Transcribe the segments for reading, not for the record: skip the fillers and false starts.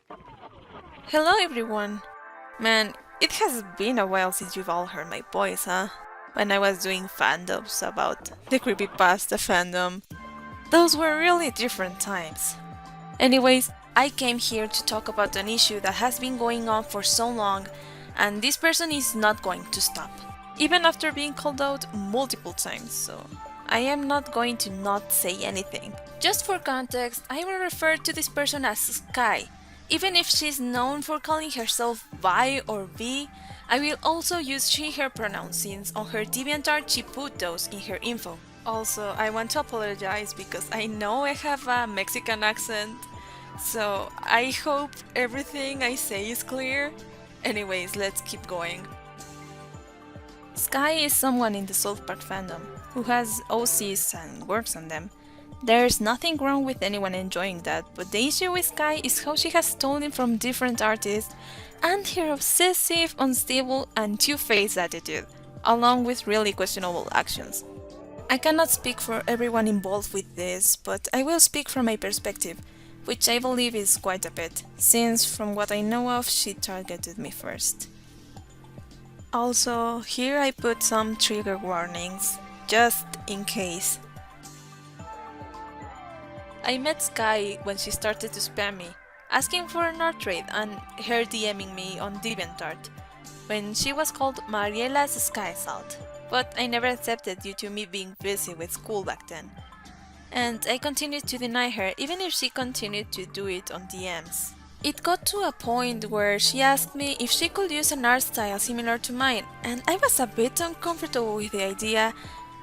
Hello everyone! Man, it has been a while since you've all heard my voice, huh? When I was doing fandoms about the creepypasta fandom. Those were really different times. Anyways, I came here to talk about an issue that has been going on for so long, and this person is not going to stop. Even after being called out multiple times, so I am not going to not say anything. Just for context, I will refer to this person as Sky. Even if she's known for calling herself Vi or V, I will also use she/her pronouns since on her DeviantArt she put those in her info. Also, I want to apologize because I know I have a Mexican accent, so I hope everything I say is clear. Anyways, let's keep going. Sky is someone in the South Park fandom who has OCs and works on them. There's nothing wrong with anyone enjoying that, but the issue with Sky is how she has stolen from different artists and her obsessive, unstable, and two-faced attitude, along with really questionable actions. I cannot speak for everyone involved with this, but I will speak from my perspective, which I believe is quite a bit, since from what I know of, she targeted me first. Also, here I put some trigger warnings, just in case. I met Sky when she started to spam me, asking for an art trade and her DMing me on DeviantArt, when she was called Mariela's Skyesalt, but I never accepted due to me being busy with school back then. And I continued to deny her even if she continued to do it on DMs. It got to a point where she asked me if she could use an art style similar to mine, and I was a bit uncomfortable with the idea,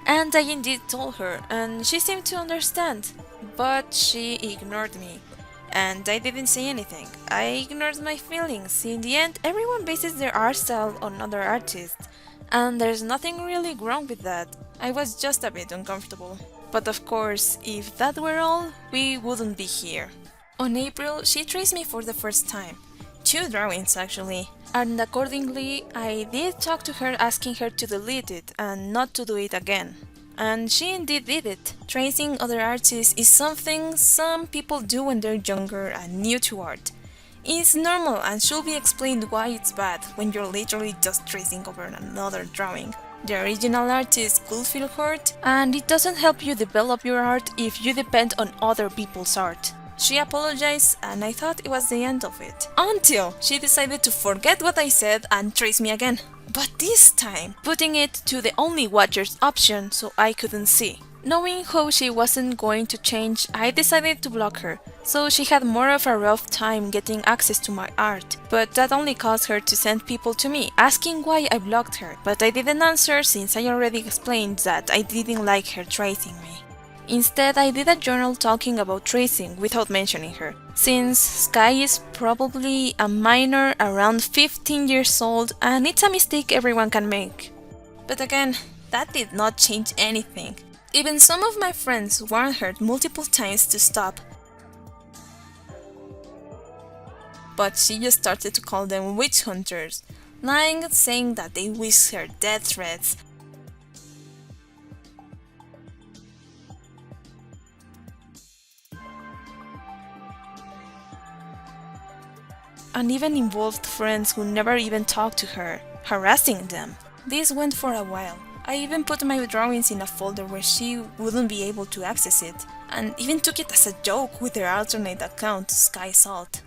and I indeed told her, and she seemed to understand, but she ignored me. And I didn't say anything. I ignored my feelings. In the end, everyone bases their art style on other artists, and there's nothing really wrong with that. I was just a bit uncomfortable. But of course, if that were all, we wouldn't be here. On April, she traced me for the first time. 2 drawings actually. And accordingly, I did talk to her asking her to delete it and not to do it again. And she indeed did it. Tracing other artists is something some people do when they're younger and new to art. It's normal and should be explained why it's bad when you're literally just tracing over another drawing. The original artist could feel hurt, and it doesn't help you develop your art if you depend on other people's art. She apologized and I thought it was the end of it. Until she decided to forget what I said and trace me again. But this time, putting it to the only watchers option so I couldn't see. Knowing how she wasn't going to change, I decided to block her, so she had more of a rough time getting access to my art. But that only caused her to send people to me, asking why I blocked her, but I didn't answer since I already explained that I didn't like her tracing me. Instead, I did a journal talking about tracing without mentioning her, since Sky is probably a minor around 15 years old and it's a mistake everyone can make. But again, that did not change anything. Even some of my friends warned her multiple times to stop. But she just started to call them witch hunters, lying and saying that they wish her death threats. And even involved friends who never even talked to her, harassing them. This went for a while. I even put my drawings in a folder where she wouldn't be able to access it, and even took it as a joke with her alternate account, Skyesalt.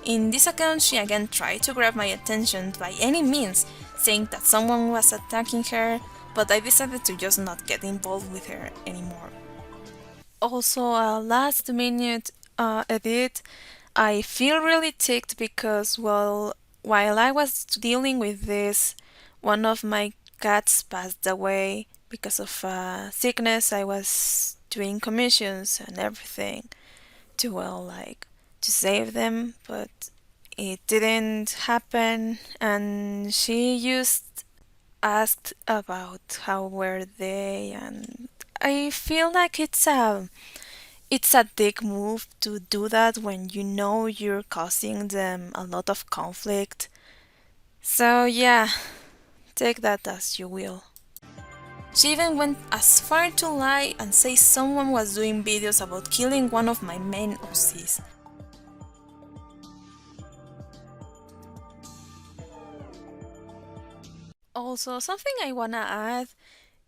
In this account, she again tried to grab my attention by any means, saying that someone was attacking her, but I decided to just not get involved with her anymore. Also, a last minute edit. I feel really ticked because, well, while I was dealing with this, one of my cats passed away because of sickness. I was doing commissions and everything to, well, like, to save them, but it didn't happen, and she just asked about how were they, and I feel like it's a dick move to do that when you know you're causing them a lot of conflict. So yeah, take that as you will. She even went as far to lie and say someone was doing videos about killing one of my main OCs. Also, something I wanna add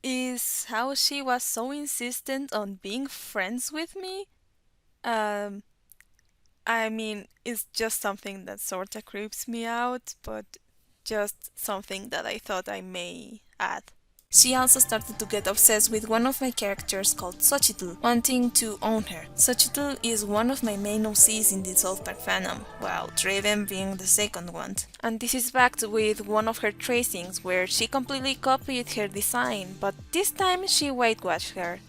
is how she was so insistent on being friends with me. Um, I mean, it's just something that sorta creeps me out, but just something that I thought I may add. She also started to get obsessed with one of my characters called Xochitl, wanting to own her. Xochitl is one of my main OCs in the South Park fandom, while Draven being the second one. And this is backed with one of her tracings where she completely copied her design, but this time she whitewashed her.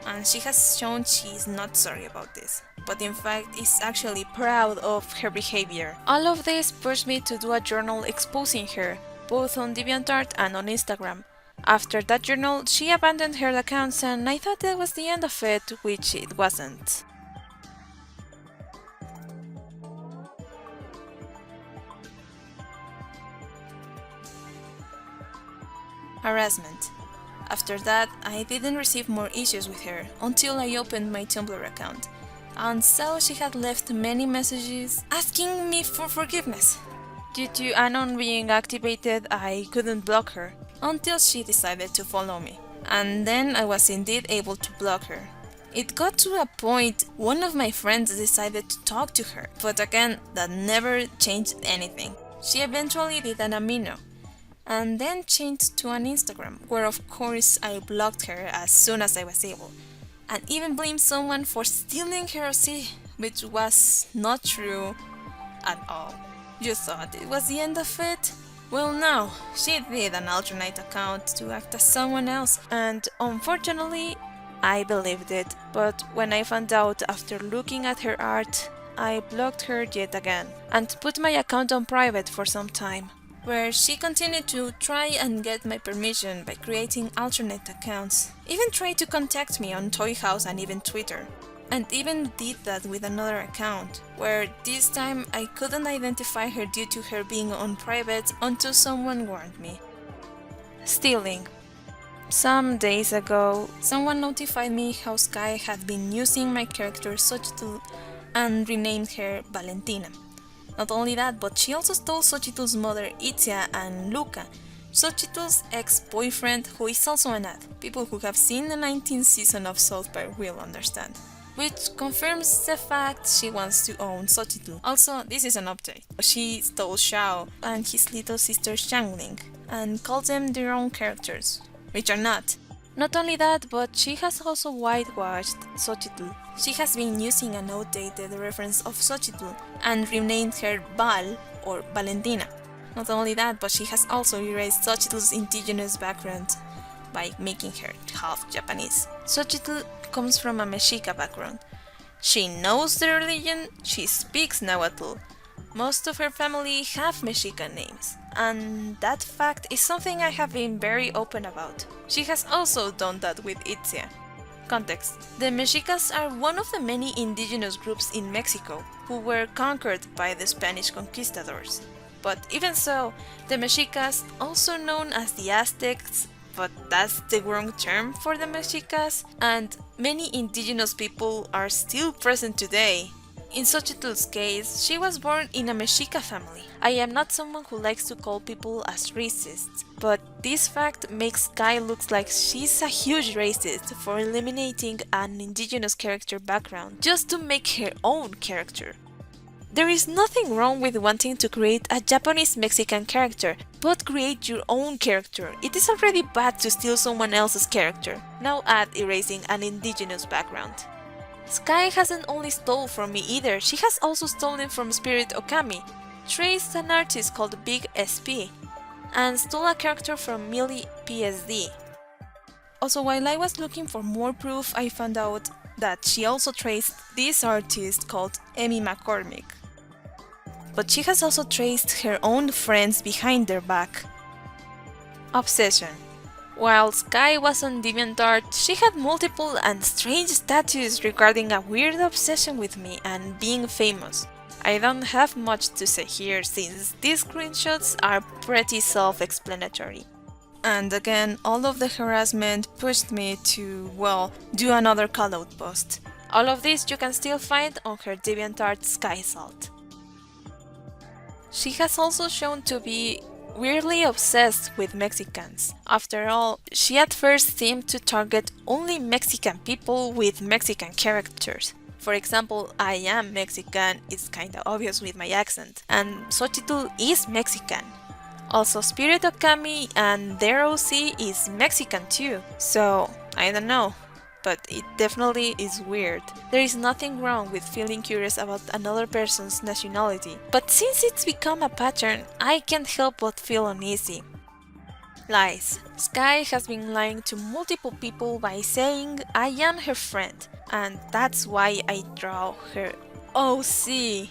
And she has shown she is not sorry about this, but in fact is actually proud of her behavior. All of this pushed me to do a journal exposing her, both on DeviantArt and on Instagram. After that journal, she abandoned her accounts and I thought that was the end of it, which it wasn't. Harassment. After that, I didn't receive more issues with her until I opened my Tumblr account, and so she had left many messages asking me for forgiveness. Due to Anon being activated, I couldn't block her until she decided to follow me, and then I was indeed able to block her. It got to a point one of my friends decided to talk to her, but again, that never changed anything. She eventually did an amino, and then changed to an Instagram, where of course I blocked her as soon as I was able, and even blamed someone for stealing her OC, which was not true at all. You thought it was the end of it? Well no, she did an alternate account to act as someone else, and unfortunately, I believed it, but when I found out after looking at her art, I blocked her yet again, and put my account on private for some time, where she continued to try and get my permission by creating alternate accounts, even tried to contact me on Toy House and even Twitter, and even did that with another account, where this time I couldn't identify her due to her being on private until someone warned me. Stealing. Some days ago, someone notified me how Sky had been using my character Xochitl and renamed her Valentina. Not only that, but she also stole Xochitl's mother Itzia and Luca, Xochitl's ex-boyfriend, who is also an ad. People who have seen the 19th season of South Park will understand. Which confirms the fact she wants to own Xochitl. Also, this is an update. She stole Xiao and his little sister Xiangling, and called them their own characters, which are not. Not only that, but she has also whitewashed Xochitl. She has been using an outdated reference of Xochitl and renamed her Val or Valentina. Not only that, but she has also erased Xochitl's indigenous background by making her half Japanese. Xochitl comes from a Mexica background. She knows the religion, she speaks Nahuatl. Most of her family have Mexican names, and that fact is something I have been very open about. She has also done that with Itzia. Context: the Mexicas are one of the many indigenous groups in Mexico who were conquered by the Spanish conquistadors. But even so, the Mexicas, also known as the Aztecs, but that's the wrong term for the Mexicas, and many indigenous people are still present today. In Xochitl's case, she was born in a Mexica family. I am not someone who likes to call people as racists, but this fact makes Sky look like she's a huge racist for eliminating an indigenous character background just to make her own character. There is nothing wrong with wanting to create a Japanese Mexican character, but create your own character. It is already bad to steal someone else's character. Now add erasing an indigenous background. Sky hasn't only stole from me either, she has also stolen from Spirit Okami, traced an artist called Big SP, and stole a character from Millie PSD. Also, while I was looking for more proof, I found out that she also traced this artist called Emmy McCormick. But she has also traced her own friends behind their back. Obsession. While Sky was on DeviantArt, she had multiple and strange statuses regarding a weird obsession with me and being famous. I don't have much to say here since these screenshots are pretty self-explanatory. And again, all of the harassment pushed me to, well, do another callout post. All of this you can still find on her DeviantArt Skyesalt. She has also shown to be weirdly obsessed with Mexicans. After all, she at first seemed to target only Mexican people with Mexican characters. For example, I am Mexican, it's kinda obvious with my accent, and Xochitl is Mexican. Also, Spirit Okami and their OC is Mexican too, so I don't know. But it definitely is weird. There is nothing wrong with feeling curious about another person's nationality, but since it's become a pattern, I can't help but feel uneasy. Lies. Sky has been lying to multiple people by saying I am her friend, and that's why I draw her OC,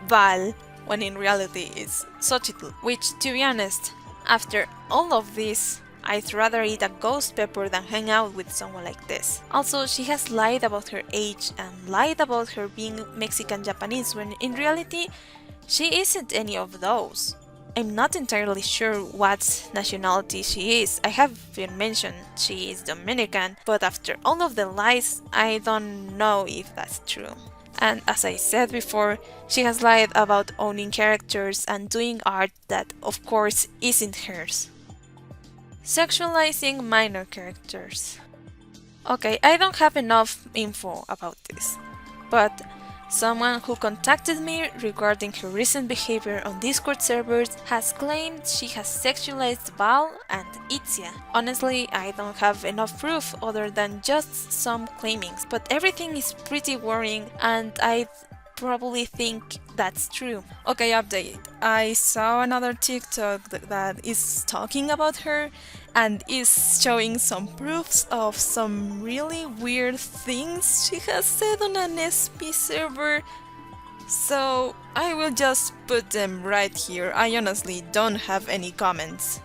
Val, when in reality it's Xochitl, which, to be honest, after all of this, I'd rather eat a ghost pepper than hang out with someone like this. Also, she has lied about her age and lied about her being Mexican-Japanese when in reality, she isn't any of those. I'm not entirely sure what nationality she is. I have been mentioned she is Dominican, but after all of the lies, I don't know if that's true. And as I said before, she has lied about owning characters and doing art that, of course, isn't hers. Sexualizing minor characters. Okay, I don't have enough info about this, but someone who contacted me regarding her recent behavior on Discord servers has claimed she has sexualized Val and Itzia. Honestly, I don't have enough proof other than just some claimings, but everything is pretty worrying and I probably think that's true. Okay, update. I saw another TikTok that is talking about her and is showing some proofs of some really weird things she has said on an SP server. So I will just put them right here. I honestly don't have any comments.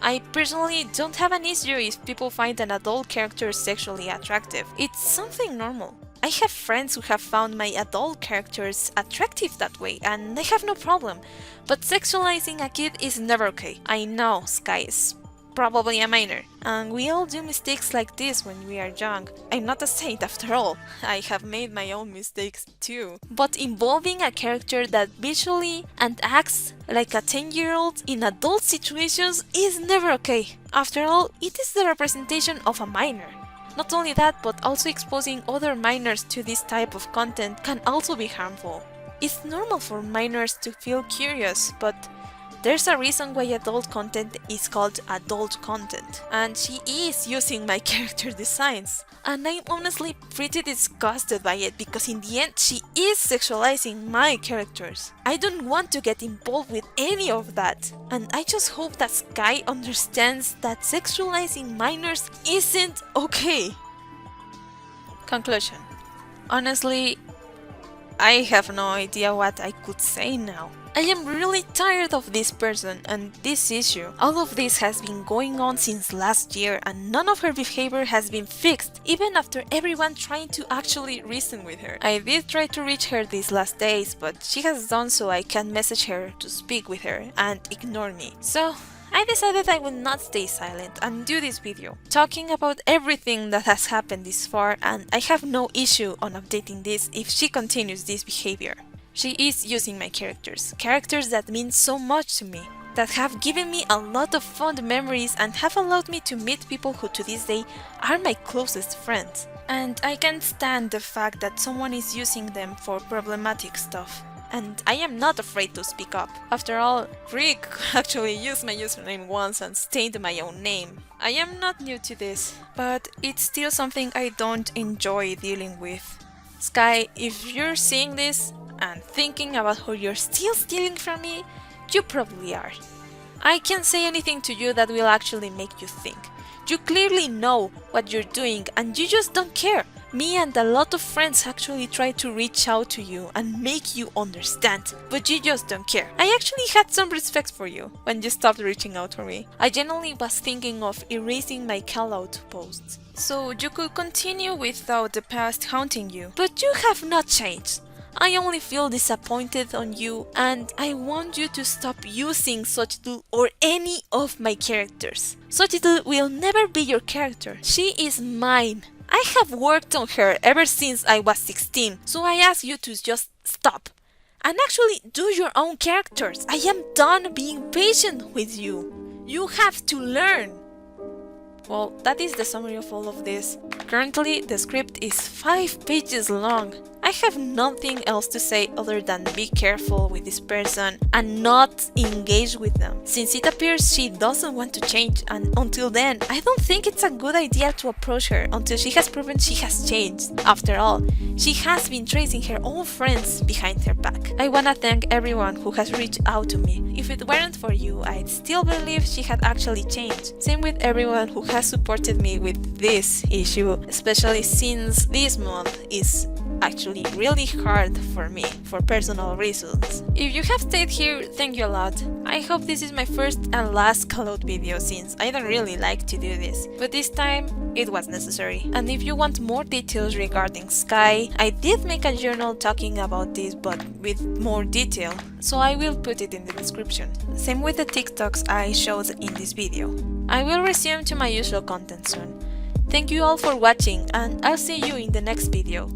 I personally don't have an issue if people find an adult character sexually attractive. It's something normal. I have friends who have found my adult characters attractive that way, and I have no problem. But sexualizing a kid is never okay. I know Sky is probably a minor, and we all do mistakes like this when we are young. I'm not a saint after all. I have made my own mistakes too. But involving a character that visually and acts like a 10-year-old in adult situations is never okay. After all, it is the representation of a minor. Not only that, but also exposing other minors to this type of content can also be harmful. It's normal for minors to feel curious, but there's a reason why adult content is called adult content. And she is using my character designs. And I'm honestly pretty disgusted by it because in the end she is sexualizing my characters. I don't want to get involved with any of that. And I just hope that Sky understands that sexualizing minors isn't okay. Conclusion. Honestly, I have no idea what I could say now. I am really tired of this person and this issue. All of this has been going on since last year and none of her behavior has been fixed, even after everyone trying to actually reason with her. I did try to reach her these last days, but she has done so I can't message her to speak with her and ignore me. So, I decided I would not stay silent and do this video, talking about everything that has happened this far, and I have no issue on updating this if she continues this behavior. She is using my characters that mean so much to me, that have given me a lot of fond memories and have allowed me to meet people who to this day are my closest friends. And I can't stand the fact that someone is using them for problematic stuff. And I am not afraid to speak up. After all, Rick actually used my username once and stained my own name. I am not new to this, but it's still something I don't enjoy dealing with. Sky, if you're seeing this and thinking about how you're still stealing from me, you probably are. I can't say anything to you that will actually make you think. You clearly know what you're doing and you just don't care. Me and a lot of friends actually try to reach out to you and make you understand, but you just don't care. I actually had some respect for you when you stopped reaching out for me. I genuinely was thinking of erasing my callout posts, so you could continue without the past haunting you. But you have not changed. I only feel disappointed on you, and I want you to stop using Xochitl or any of my characters. Xochitl will never be your character. She is mine. I have worked on her ever since I was 16, so I ask you to just stop and actually do your own characters. I am done being patient with you. You have to learn. Well, that is the summary of all of this. Currently, the script is 5 pages long. I have nothing else to say other than be careful with this person and not engage with them, since it appears she doesn't want to change, and until then, I don't think it's a good idea to approach her until she has proven she has changed. After all, she has been tracing her own friends behind her back. I wanna thank everyone who has reached out to me. If it weren't for you, I'd still believe she had actually changed. Same with everyone who has supported me with this issue, especially since this month is actually really hard for me for personal reasons. If you have stayed here, thank you a lot. I hope this is my first and last callout video, since I don't really like to do this, but this time it was necessary. And if you want more details regarding Sky, I did make a journal talking about this but with more detail, so I will put it in the description. Same with the Tik Toks I showed in this video. I will resume to my usual content soon. Thank you all for watching, and I'll see you in the next video.